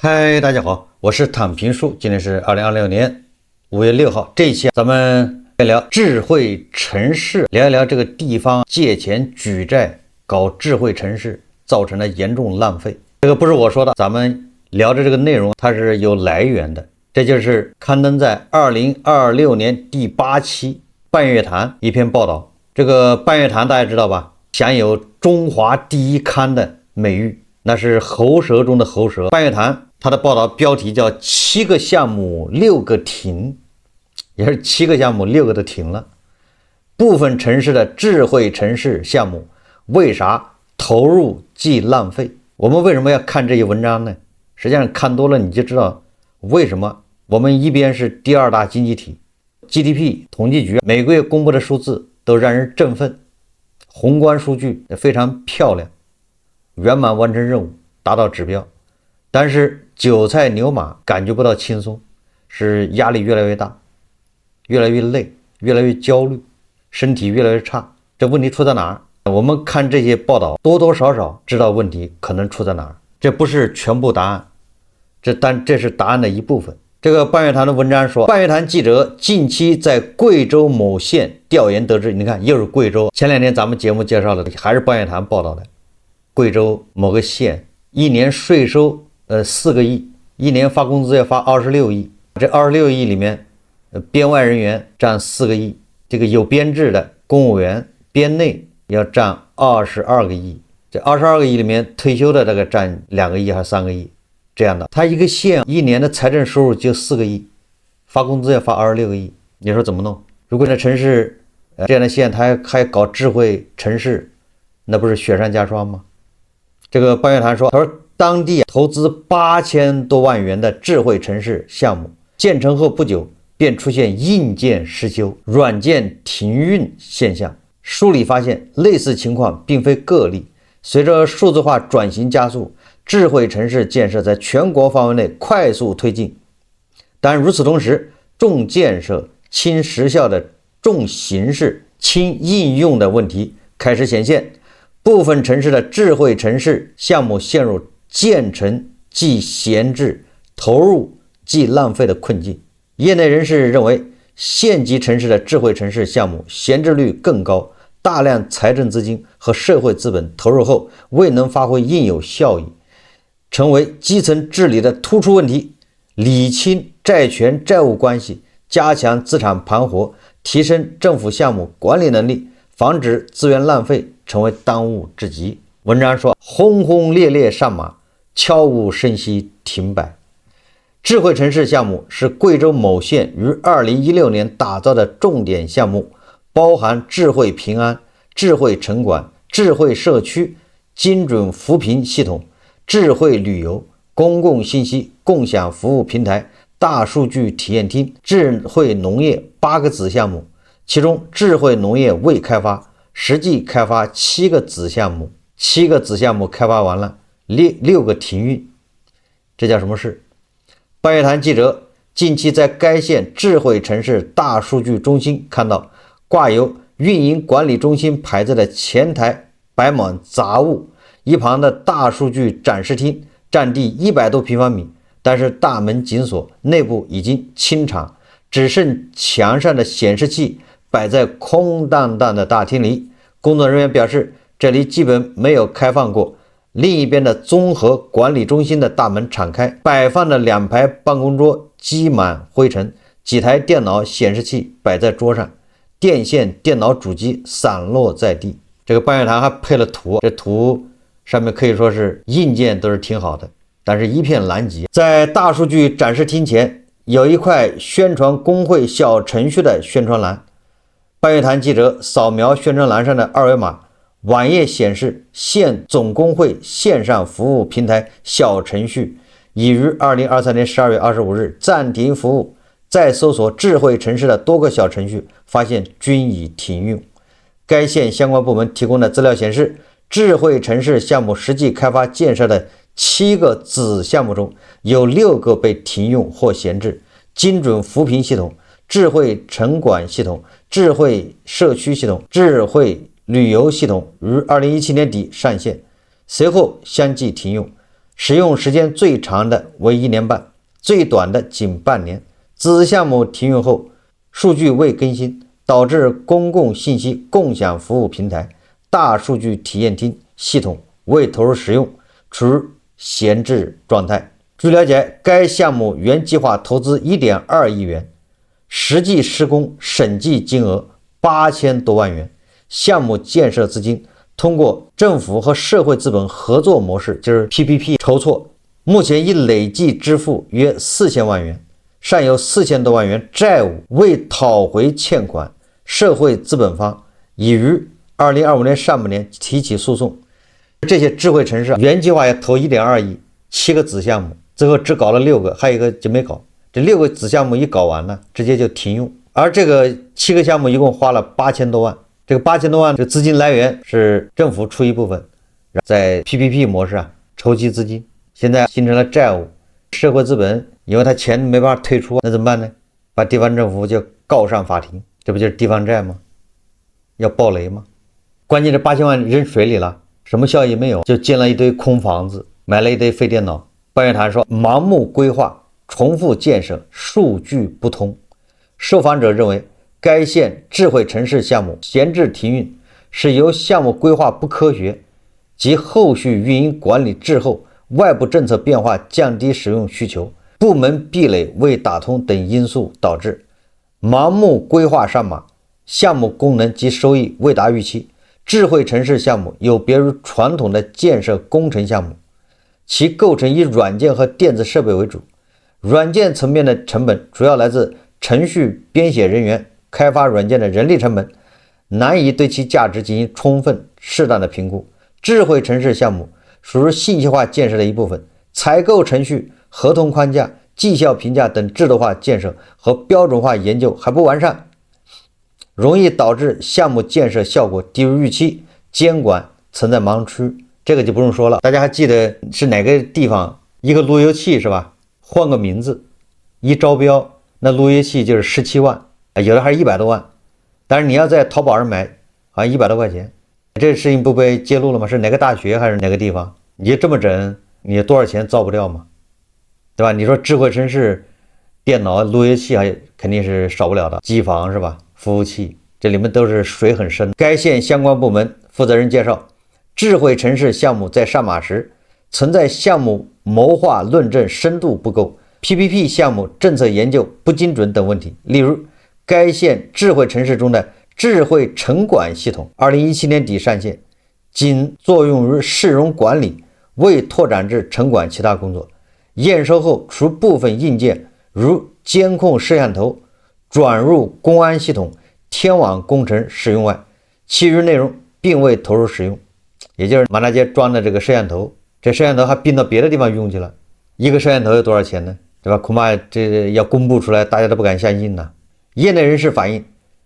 嗨，大家好，我是躺平叔，今天是2026年5月6号。这一期咱们聊聊智慧城市，聊一聊这個地方借錢舉債搞智慧城市造成了嚴重浪費。這個不是我說的，咱們聊的這個內容它是有來源的，這就是刊登在2026年第8期半月談一篇報道。這個半月談大家知道吧，享有中華第一刊的美譽，那是喉舌中的喉舌。半月談它的報道標題叫7個項目6個停，也是7個項目6個都停了。部分城市的智慧城市項目為啥投入即浪費？我們為什麼要看這些文章呢？實際上看多了你就知道為什麼。我們一邊是第2大經濟體， GDP 統計局每個月公布的數字都讓人振奮，宏觀數據也非常漂亮，圓滿完成任務，達到指標。但是韭菜牛馬感覺不到輕鬆，是壓力越來越大，越來越累，越來越焦慮，身體越來越差。這問題出在哪兒？我們看這些報道多多少少知道問題可能出在哪兒，這不是全部答案，這是答案的一部分。這個半月談的文章說，半月談記者近期在貴州某縣調研得知，你看又是貴州，前2天咱們節目介紹的還是半月談報道的，貴州某個縣一年稅收4個億，一年發工資要發26億，這26億裡面編外人員占4個億，這個有編制的公務員編內要占22個億，這22個億裡面退休的這個占2個億還是3個億這樣的。他一個縣一年的財政收入就4個億，發工資要發26個億，你說怎麼弄？如果這城市這樣的縣他還搞智慧城市，那不是雪上加霜嗎？這個半月談說，他說當地投資8000多萬元的智慧城市項目建成後不久便出現硬件失修、軟件停運現象。梳理發現，類似情況並非個例。隨着數字化轉型加速，智慧城市建設在全國範圍內快速推進。但如此同時，重建設輕實效的重形式輕應用的問題開始顯現，部分城市的智慧城市項目陷入建成即閒置，投入即浪費的困境。業內人士認為，縣級城市的智慧城市項目閒置率更高，大量財政資金和社會資本投入後未能發揮應有效益，成為基層治理的突出問題。理清債權債務關係，加強資產盤活，提升政府項目管理能力，防止資源浪費成為當務之急。文章說，轟轟烈烈上馬，悄無聲息停擺。智慧城市項目是貴州某縣於2016年打造的重點項目，包含智慧平安、智慧城管、智慧社區、精準扶貧系統、智慧旅遊、公共信息共享服務平台、大數據體驗廳、智慧農業8個子項目，其中智慧農業未開發，實際開發7個子項目，7個子項目開發完了，6個停運，這叫什麼事？半月談記者近期在該縣智慧城市大數據中心看到，掛有運營管理中心牌子的前台擺滿雜物，一旁的大數據展示廳占地100多平方米，但是大門緊鎖，內部已經清場，只剩牆上的顯示器擺在空蕩蕩的大廳裡。工作人員表示，這裡基本沒有開放過。另一邊的綜合管理中心的大門敞開，擺放的2排辦公桌積滿灰塵，幾台電腦顯示器擺在桌上，電線、電腦主機散落在地。這個半月談還配了圖，這圖上面可以說是硬件都是挺好的，但是一片狼藉。在大數據展示廳前有一塊宣傳工會小程序的宣傳欄，半月談記者掃描宣傳欄上的2維碼，網頁顯示縣總工會線上服務平台小程序已於2023年12月25日暫停服務。再搜索智慧城市的多個小程序，發現均已停用。該縣相關部門提供的資料顯示，智慧城市項目實際開發建設的7個子項目中，有6個被停用或閒置。精準扶貧系統、智慧城管系統、智慧社區系統、智慧旅遊系統於2017年底上線，隨後相繼停用。使用時間最長的為1年半，最短的僅半年。子項目停用後，數據未更新，導致公共信息共享服務平台大數據體驗廳系統未投入使用，處於閒置狀態。據了解，該項目原計劃投資 1.2 億元，實際施工審計金額8000多萬元，項目建設資金通過政府和社會資本合作模式，就是 PPP 籌措，目前已累計支付約4000萬元，尚有4000多萬元債務未討回欠款，社會資本方已於2025年上半年提起訴訟。這些智慧城市原計劃要投 1.2 億，7個子項目，最後只搞了6個，還有一個就沒搞。這6個子項目一搞完了，直接就停用。而這個7個項目一共花了8000多萬，這個8000多萬這個資金來源是政府出一部分，在 PPP 模式籌集資金，現在形成了債務，社會資本因為他錢沒辦法退出，那怎麼辦呢？把地方政府就告上法庭，這不就是地方債嗎？要爆雷嗎？關鍵這8000萬扔水裡了，什麼效益沒有，就建了一堆空房子，買了一堆廢電腦。半月談說盲目規劃、重複建設、數據不通。受訪者認為，該縣智慧城市項目閒置停運是由項目規劃不科學及後續運營管理滯後、外部政策變化降低使用需求、部門壁壘未打通等因素導致。盲目規劃上馬，項目功能及收益未達預期。智慧城市項目有別於傳統的建設工程項目，其構成以軟件和電子設備為主，軟件層面的成本主要來自程序編寫人員、開發軟件的人力成本，難以對其價值進行充分適當的評估。智慧城市項目屬於信息化建設的一部分，採購程序、合同框架、績效評價等制度化建設和標準化研究還不完善，容易導致項目建設效果低於預期，監管存在盲區。這個就不用說了，大家還記得是哪個地方一個路由器是吧？換個名字，一招標那路由器就是17萬，有的還是100多萬。但是你要在淘寶上買，好像100多塊錢。這事情不被揭露了嗎？是哪個大學還是哪個地方？你就這麼整，你多少錢造不掉嗎？對吧？你說智慧城市電腦路由器還肯定是少不了的，機房是吧？服務器，這裡面都是水很深。該縣相關部門負責人介紹，智慧城市項目在上馬時存在項目謀劃論證深度不夠、PPP 項目政策研究不精準等問題。例如，該縣智慧城市中的智慧城管系統2017年底上線，僅作用於市容管理，未拓展至城管其他工作。驗收後，除部分硬件如監控攝像頭轉入公安系統、天網工程使用外，其餘內容並未投入使用。也就是滿大街裝的這個攝像頭，這攝像頭還併到別的地方用去了。一個攝像頭有多少錢呢？對吧？恐怕這要公布出來，大家都不敢相信呢。業內人士反映，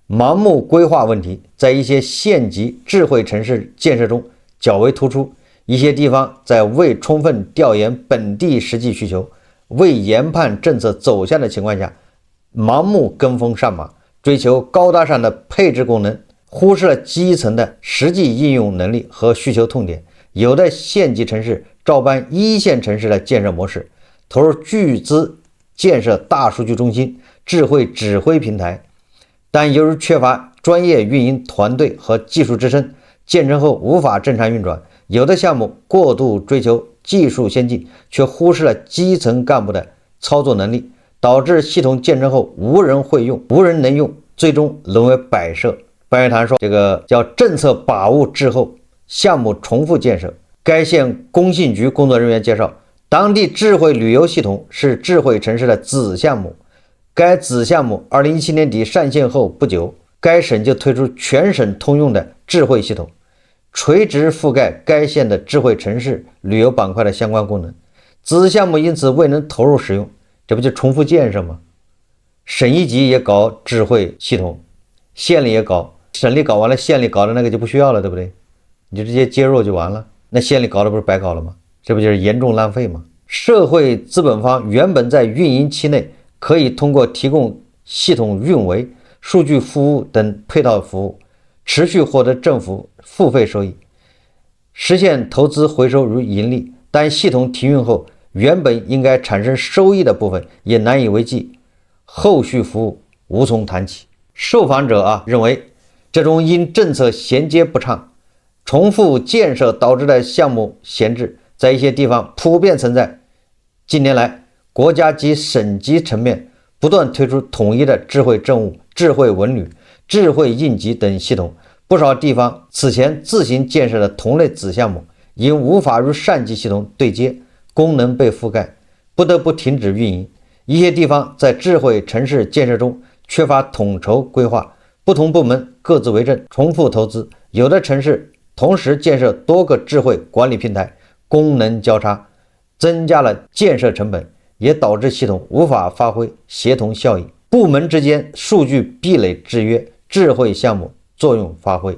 盲目規劃問題在一些縣級智慧城市建設中較為突出，一些地方在未充分調研本地實際需求、未研判政策走向的情況下，盲目跟風上馬，追求高大上的配置功能，忽視了基層的實際應用能力和需求痛點。有的縣级城市照搬一線城市的建設模式，投入巨資建設大數据中心、智慧指揮平台，但由于缺乏專業運營團隊和技術支撐，建成後無法正常運轉。有的項目過度追求技術先進，卻忽視了基層幹部的操作能力，導致系統建成後無人會用、無人能用，最終淪為擺設。半月談說，這個叫政策把握滯後，項目重複建設。該縣工信局工作人員介紹，當地智慧旅遊系統是智慧城市的子項目。該子項目2017年底上線後不久，該省就推出全省通用的智慧系統，垂直覆蓋該縣的智慧城市旅遊板塊的相關功能。子項目因此未能投入使用，這不就重複建設嗎？省一級也搞智慧系統，縣裡也搞，省裡搞完了，縣裡搞的那個就不需要了，对不对？你就直接接入就完了，那县裡搞的不是白搞了嗎？這不就是嚴重浪費嗎？社會資本方原本在運營期內可以通過提供系統運維、數據服務等配套服務，持續獲得政府付費收益，實現投資回收與盈利。但系統停運後，原本應該產生收益的部分也難以為繼，後續服務無從談起。受訪者認為，這種因政策銜接不暢、重複建設導致的項目閒置，在一些地方普遍存在。近年來，國家及省級層面不斷推出統一的智慧政務、智慧文旅、智慧應急等系統，不少地方此前自行建設的同類子項目，因無法與上級系統對接，功能被覆蓋，不得不停止運營。一些地方在智慧城市建設中缺乏統籌規劃，不同部門各自為政，重複投資。有的城市同時建設多個智慧管理平台，功能交叉，增加了建設成本，也導致系統無法發揮協同效應，部門之間數據壁壘制約智慧項目作用發揮。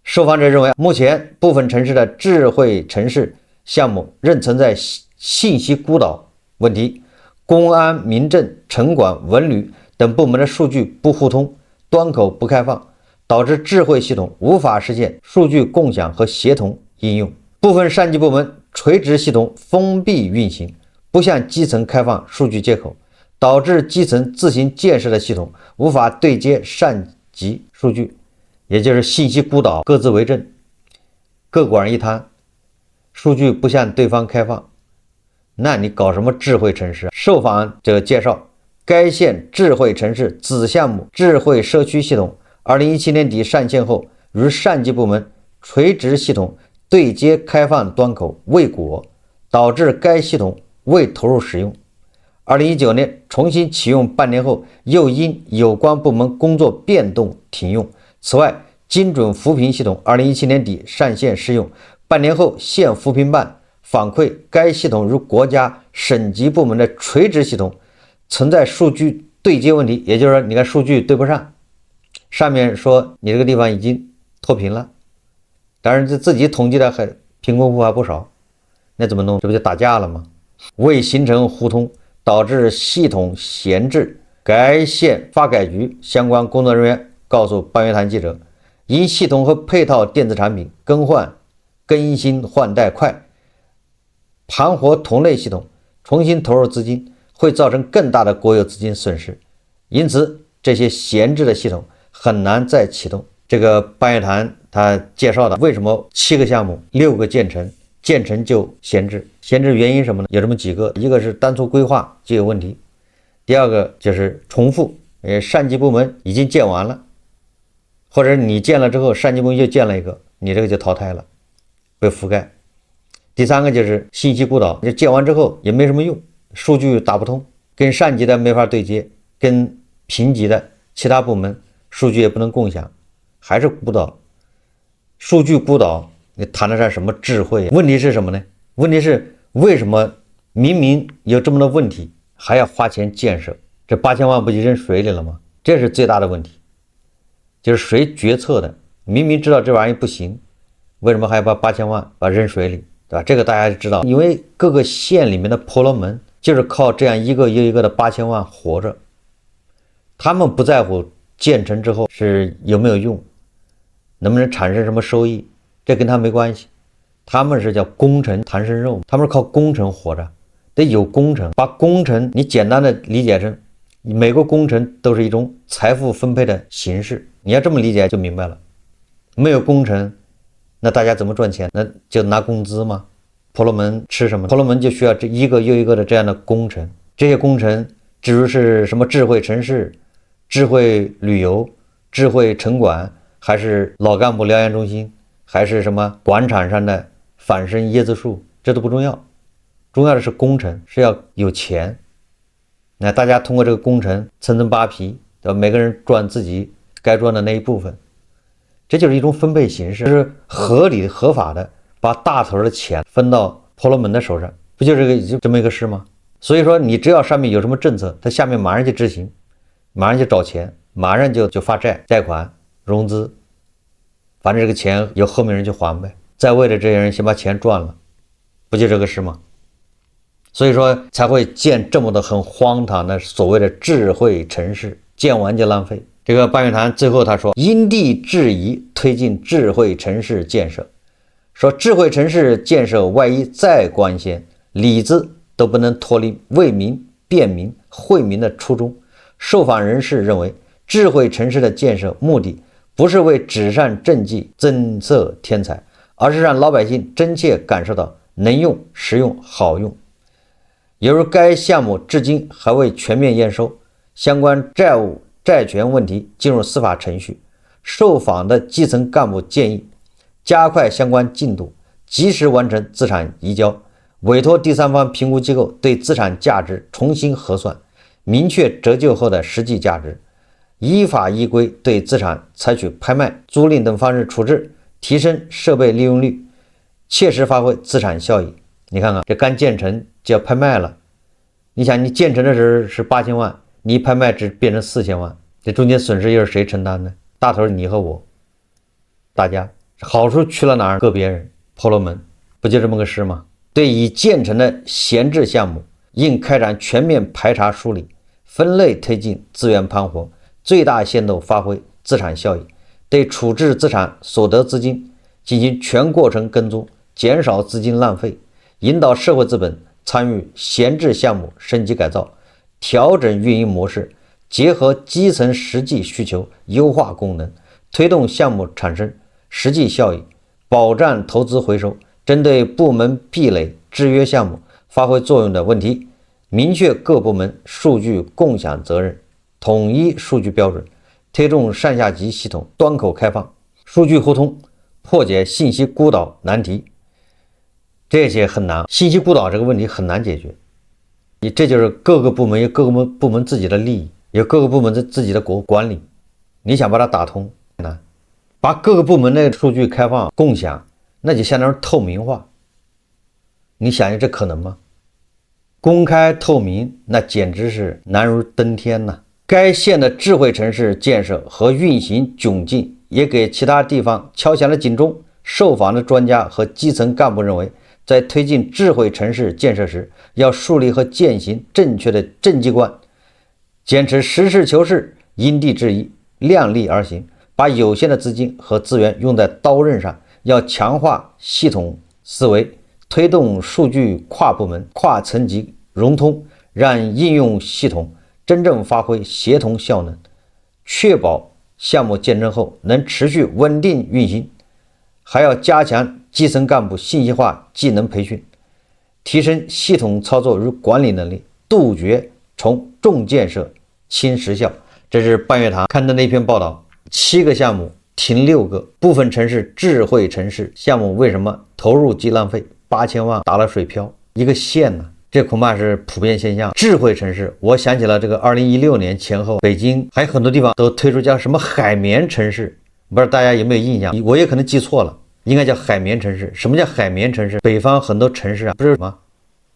受訪者認為，目前部分城市的智慧城市項目仍存在信息孤島問題，公安、民政、城管、文旅等部门的數據不互通，端口不開放，導致智慧系統無法實現數據共享和協同應用。部分上級部門垂直系統封閉運行，不向基層開放數據接口，導致基層自行建設的系統無法對接上級數據，也就是信息孤島，各自為政，各管一攤，數據不向對方開放，那你搞什麼智慧城市？受訪者介紹，該縣智慧城市子項目智慧社區系統2017年底上線後，與上級部門垂直系統對接開放端口未果，導致該系統未投入使用。2019年重新啟用半年後，又因有關部門工作變動停用。此外，精準扶貧系統2017年底上線試用，半年後縣扶貧辦反饋該系統與國家省級部門的垂直系統存在數據對接問題，也就是說你看數據對不上，上面說你這個地方已經脫貧了，當然自己統計的很貧困戶還不少，那怎麼弄？這不就打架了嗎？未形成互通，導致系統閒置。該縣發改局相關工作人員告訴半月談記者，因系統和配套電子產品更新換代快，盤活同類系統，重新投入資金會造成更大的國有資金損失，因此這些閒置的系統很難再啟動。這個半月談他介紹的為什麼7個項目6個建成就閒置，閒置原因什麼呢？有這麼幾個，一個是當初規劃就有問題，第二個就是重複，上級部門已經建完了，或者你建了之後上级部门又建了一個，你這個就淘汰了，被覆蓋。第三個就是信息孤島，就建完之後也沒什麼用，數據打不通，跟上级的没法对接，跟平级的其他部門數據也不能共享，還是孤島。數據孤島，你談得上什麼智慧？問題是什麼呢？問題是為什麼明明有這麼多問題還要花錢建設？這8000萬不就扔水裡了嗎？這是最大的問題，就是誰決策的？明明知道這玩意不行，為什麼還要把8000萬扔水裡，對吧？這個大家就知道，因為各個縣裡面的婆羅門就是靠這樣一個又一個的8000萬活着，他們不在乎建成之後是有沒有用，能不能產生什麼收益，這跟他沒關係。他們是叫工程談生肉，他們是靠工程活着，得有工程。把工程你簡單的理解成每个工程都是一種財富分配的形式，你要這麼理解就明白了。沒有工程，那大家怎麼賺錢？那就拿工資嗎？婆羅門吃什麼？婆羅門就需要這一個又一個的這樣的工程，這些工程至於是什麼智慧城市、智慧旅遊、智慧城管，還是老幹部療養中心，還是什麼廣場上的仿生椰子樹，這都不重要，重要的是工程，是要有錢。那大家通過這個工程層層扒皮，對吧？每個人賺自己該賺的那一部分，這就是一種分配形式，就是合理合法的把大頭的錢分到婆羅門的手上，不就是這麼一個事嗎？所以說你只要上面有什麼政策，他下面馬上就執行，馬上就找錢，馬上就發債、貸款、融資，反正這個錢由後面人去還唄，在位的這些人先把錢賺了，不就這個事嗎？所以說才會建這麼多很荒唐的所謂的智慧城市，建完就浪費。這個半月談最後他說，因地制宜推進智慧城市建設，說智慧城市建設萬一再光鮮，里子都不能脫離為民、便民、惠民的初衷。受訪人士認為，智慧城市的建設目的不是為紙上政績增色添彩，而是讓老百姓真切感受到能用、實用、好用。由于該項目至今還未全面驗收，相關債務債權問題進入司法程序，受訪的基層幹部建議加快相關進度，及時完成資產移交，委託第三方評估機構對資產價值重新核算，明確折舊後的實際價值，依法依規對資產採取拍賣、租賃等方式處置，提升設備利用率，切實發揮資產效益。你看看，這剛建成就要拍賣了，你想你建成的時候是8000萬，你一拍賣只變成4000万，這中間損失又是誰承擔呢？大头是你和我，大家。好處去了哪兒？个別人婆羅門，不就這麼個事嗎？對已建成的閒置項目，應開展全面排查梳理，分類推進資源盤活，最大限度發揮資產效益。對處置資產所得資金進行全過程跟蹤，減少資金浪費，引導社會資本參與閒置項目升級改造，調整運營模式，結合基層實際需求，優化功能，推動項目產生實際效益，保障投資回收。針對部門壁壘制約項目發揮作用的問題，明確各部門數據共享責任，統一數據標準，推動上下級系統端口開放，數據互通，破解信息孤島難題。這些很難，信息孤島這個問題很難解決。這就是各個部門有各個部門自己的利益，有各個部門自己的管理，你想把它打通難。把各個部門的數據開放共享，那就相當於透明化。你想想這可能嗎？公開透明，那簡直是難如登天吶！該縣的智慧城市建設和運行窘境，也給其他地方敲響了警鐘。受訪的專家和基層幹部認為，在推進智慧城市建設時，要樹立和踐行正確的政績觀，堅持實事求是、因地制宜、量力而行。把有限的資金和資源用在刀刃上，要強化系統思維，推動數據跨部門、跨層級融通，讓應用系統真正發揮協同效能，確保項目建成後能持續穩定運行。還要加強基層幹部信息化技能培訓，提升系統操作與管理能力，杜絕從重建設輕實效。這是半月談刊登的一篇報道。7個項目停6個，部分城市智慧城市項目為什麼投入即浪費？8000萬打了水漂，一個縣呢？這恐怕是普遍現象。智慧城市，我想起了這個2016年前後，北京還有很多地方都推出叫什麼海綿城市，不知道大家有沒有印象？我也可能記錯了，應該叫海綿城市。什麼叫海綿城市？北方很多城市啊，不是什麼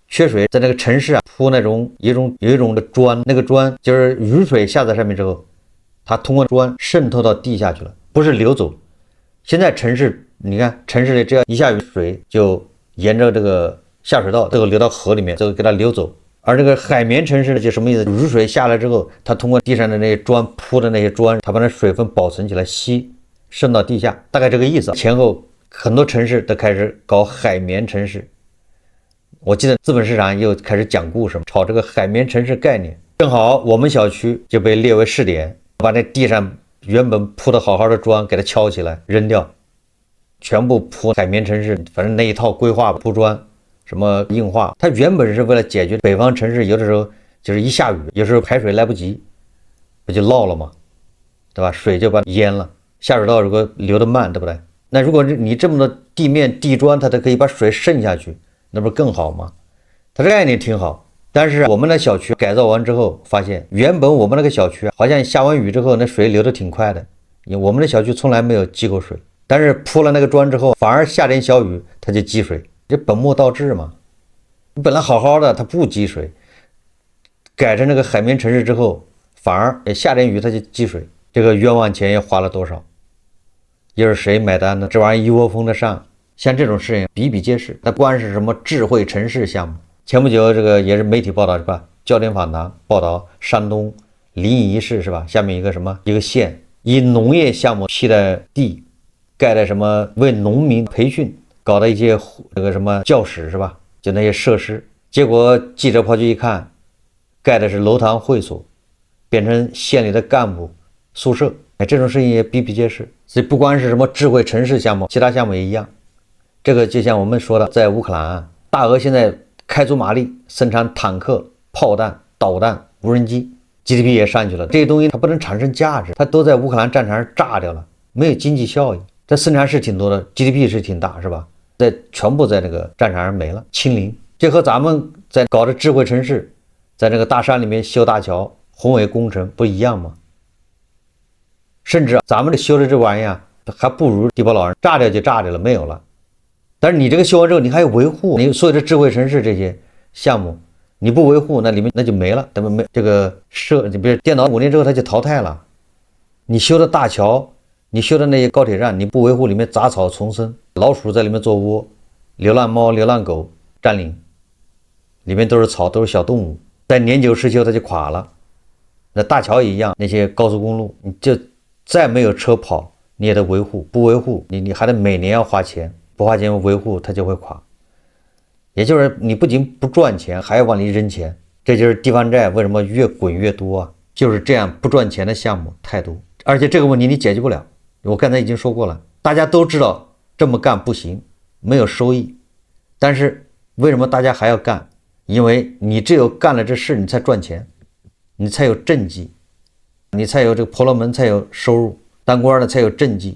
缺水，在那個城市啊鋪那種有一種的磚，那個磚就是雨水下在上面之後，它通過磚滲透到地下去了，不是流走。現在城市，你看城市裡只要一下雨，水就沿着這個下水道，这個流到河裡面，这個給它流走。而這個海綿城市呢，就什麼意思？雨水下來之後，它通過地上的那些磚鋪的那些磚，它把那水分保存起來，滲到地下，大概這個意思。前後很多城市都開始搞海綿城市。我記得資本市場又開始講故事，炒這個海綿城市概念。正好我們小區就被列為試點。把那地上原本鋪的好好的磚給它敲起來扔掉，全部鋪海綿城市。反正那一套規劃鋪磚什麼硬化，它原本是為了解決北方城市有的時候就是一下雨，有時候排水來不及，不就澇了嗎？對吧？水就把它淹了。下水道如果流得慢，對不對？那如果你這麼多地面地磚，它都可以把水滲下去，那不是更好嗎？它这概念挺好。但是我們的小區改造完之後，發現原本我們那個小區好像下完雨之後，那水流得挺快的，因為我們的小區從來沒有積過水。但是鋪了那個磚之後，反而下點小雨它就積水，這本末倒置嘛。你本來好好的它不積水，改成那個海綿城市之後，反而下點雨它就積水，這個冤枉錢也花了多少？又是誰買單呢？這玩意一窩蜂的上，像這種事情比比皆是。那不管是什麼智慧城市項目。前不久這個也是媒體報道是吧？焦點訪談報道山東臨沂市是吧？下面一個什麼一個縣以農業項目批的地，蓋的什麼為農民培訓搞的一些那個什麼教室是吧？就那些設施，結果記者跑去一看，蓋的是樓堂會所，變成縣裡的幹部宿舍。這種事情也比比皆是。所以不光是什麼智慧城市項目，其他項目也一樣。這個就像我們說的，在烏克蘭，大俄現在開足馬力生產坦克、炮彈、導彈、無人機 ，GDP 也上去了。這些東西它不能產生價值，它都在烏克蘭戰場上炸掉了，沒有經濟效益。這生產是挺多的 ，GDP 是挺大，是吧？全部在那個戰場上沒了，清零。這和咱們在搞的智慧城市，在那個大山裡面修大橋、宏偉工程不一樣嗎？甚至咱們修的這玩意啊，還不如地包老人，炸掉就炸掉了，没有了。但是你這個修完之後，你還要維護，你所有的智慧城市這些項目，你不維護，那裡面那就沒了，咱们没這個你比如電腦5年之後它就淘汰了。你修的大橋，你修的那些高鐵站，你不維護，裡面雜草叢生，老鼠在裡面做窩，流浪貓、流浪狗佔領，裡面都是草，都是小动物，在年久失修它就垮了。那大橋也一樣，那些高速公路，你就再沒有車跑，你也得維護，不維護你還得每年要花錢，不花錢維護它就会垮。也就是你不仅不賺錢，還要往裡扔錢，這就是地方債為什麼越滾越多啊？就是這樣不賺錢的項目太多，而且這個問題你解決不了。我剛才已經說過了，大家都知道這麼幹不行，沒有收益，但是為什麼大家還要幹？因為你只有幹了這事，你才賺錢，你才有政績。你才有這個婆羅門才有收入，當官的才有政績，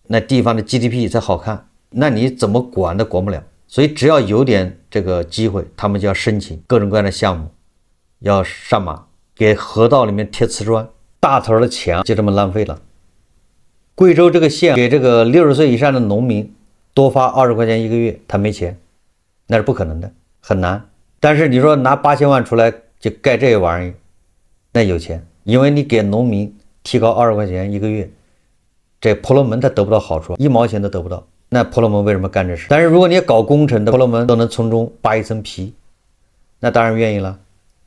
那地方的 GDP 才好看，那你怎麼管都管不了。所以只要有點這個機會，他們就要申請各種各樣的項目，要上馬，給河道裡面貼瓷磚，大頭的錢就這麼浪費了。貴州這個縣給這個60歲以上的農民多發20塊錢一個月，他沒錢，那是不可能的，很難。但是你說拿8000萬出來就蓋這玩意兒，那有錢。因為你給農民提高20塊錢一個月，這婆羅門他得不到好處，1毛錢都得不到。那婆羅門為什麼幹這事？但是如果你搞工程的婆羅門都能從中扒一層皮，那當然願意了。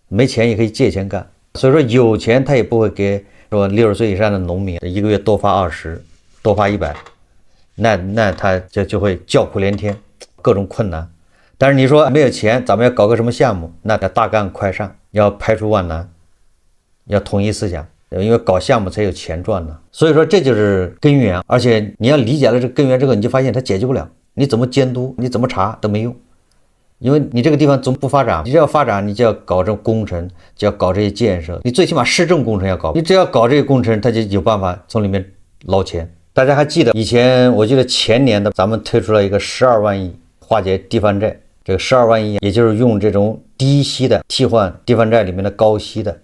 沒錢也可以借錢幹。所以說有錢他也不會給說60歲以上的農民一個月多發20，多發100，那他就會叫苦連天，各種困難。但是你說沒有錢，咱們要搞個什麼項目，那大幹快上，要排除萬難。要統一思想，因為搞項目才有錢賺呢。所以說這就是根源，而且你要理解了這個根源之後，你就發現它解決不了。你怎麼監督，你怎麼查都沒用，因為你這個地方總不發展，你只要發展，你就要搞這種工程，就要搞這些建設，你最起碼市政工程要搞，你只要搞這些工程，它就有辦法從裡面撈錢。大家還記得以前，我記得前年的咱們推出了一個12萬億化解地方債，這個12萬億也就是用這種低息的替換地方債裡面的高息的。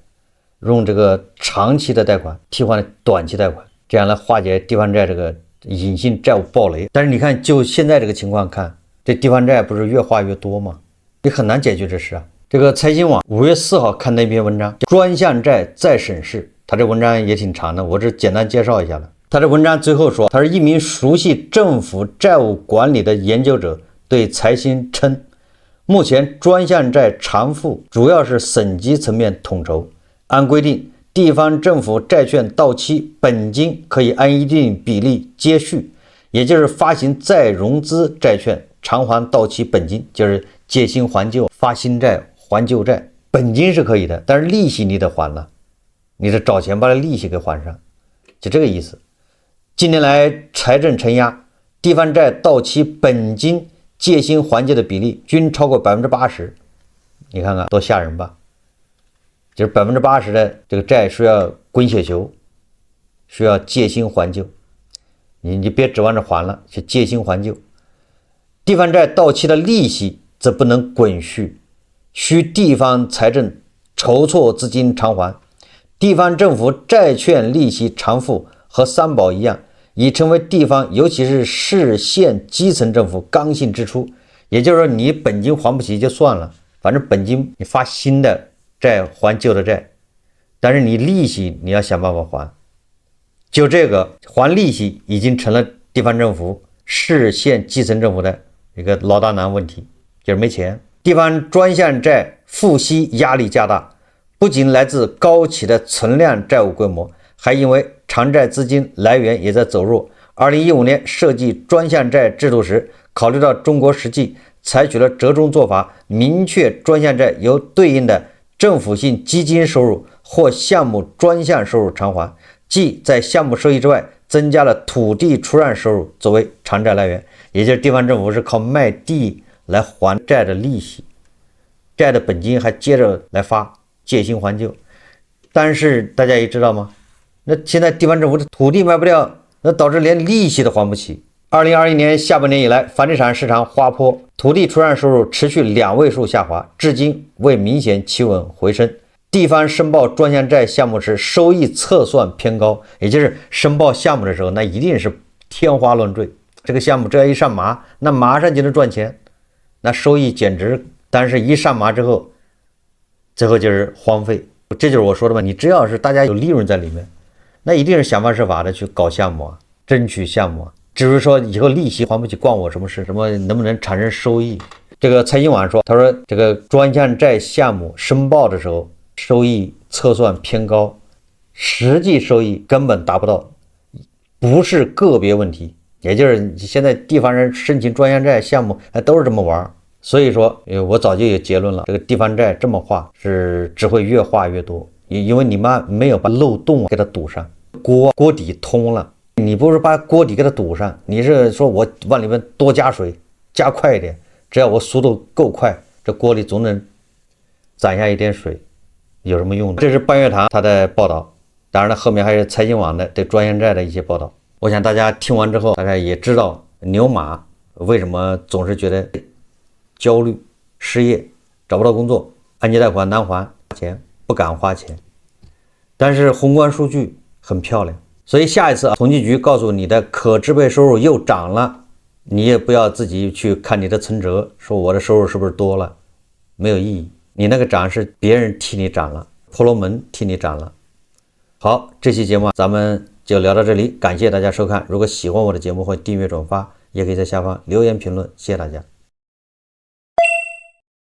用這個長期的貸款替換短期貸款，這樣來化解地方債這個隱性債務暴雷。但是你看，就現在這個情況看，這地方債不是越化越多嗎？你很難解決這事啊。這個財新網5月4號看的一篇文章，專項債再審視，他這文章也挺長的，我只簡單介紹一下了。他這文章最後說，他是一名熟悉政府債務管理的研究者對財新稱，目前專項債償付主要是省級層面統籌。按規定，地方政府債券到期本金可以按一定比例接續，也就是發行再融資債券償還到期本金，就是借新還舊，發新債還舊債，本金是可以的，但是利息你得還了，你得找錢把利息給還上，就這個意思。近年來財政承壓，地方債到期本金借新還舊的比例均超過80%，你看看多嚇人吧。就是80%的這個債需要滾雪球，需要借新還舊，你別指望着還了，去借新還舊。地方債到期的利息則不能滾續，需地方財政籌措資金償還。地方政府債券利息償付和三保一樣，已成為地方尤其是市縣基層政府剛性支出。也就是說，你本金還不起就算了，反正本金你發新的債還舊的債，但是你利息你要想辦法還。就這個還利息已經成了地方政府市縣基層政府的一個老大難問題，就是沒錢。地方專項債付息壓力加大，不僅來自高企的存量債務規模，還因為償債資金來源也在走弱。2015年設計專項債制度時，考慮到中國實際採取了折中做法，明確專項債由對應的政府性基金收入或項目專項收入償還，即在項目收益之外增加了土地出讓收入作為償債來源，也就是地方政府是靠賣地來還債的利息，債的本金還接着來發，借新還舊。但是大家也知道嗎？那現在地方政府的土地賣不掉，那導致連利息都還不起。2021年下半年以來，房地產市場滑坡，土地出讓收入持續2位數下滑，至今未明顯企穩回升。地方申報專項債項目時，收益測算偏高，也就是申報項目的時候，那一定是天花亂墜。這個項目只要一上馬，那馬上就能賺錢，那收益簡直。但是一上馬之後，最後就是荒廢。這就是我說的嘛，你只要是大家有利潤在裡面，那一定是想方設法的去搞項目啊，爭取项目啊。至於說以後利息還不起，關我什麼事？什麼能不能產生收益？這個蔡新網說，他說這個專項債項目申報的時候，收益測算偏高，實際收益根本達不到，不是個別問題。也就是現在地方人申請專項債項目都是這麼玩。所以說我早就有結論了，這個地方債這麼畫是只會越畫越多，因為你們沒有把漏洞给它堵上，鍋底通了。你不是把鍋底给它堵上，你是說我往裡面多加水，加快一点，只要我速度夠快，這鍋裡總能攒下一點水，有什麼用呢？這是半月談他的報道，當然了，後面還是財經網的對專項債的一些報道。我想大家聽完之後，大概也知道牛馬為什麼總是覺得焦慮、失業、找不到工作、按揭貸款難還錢、不敢花钱。但是宏觀數據很漂亮。所以下一次統計局告訴你的可支配收入又漲了，你也不要自己去看你的存折，說我的收入是不是多了，沒有意義。你那個漲是別人替你漲了，婆羅門替你漲了。好，這期節目咱們就聊到這裡，感謝大家收看。如果喜歡我的節目，會訂閱轉發，也可以在下方留言評論，謝謝大家。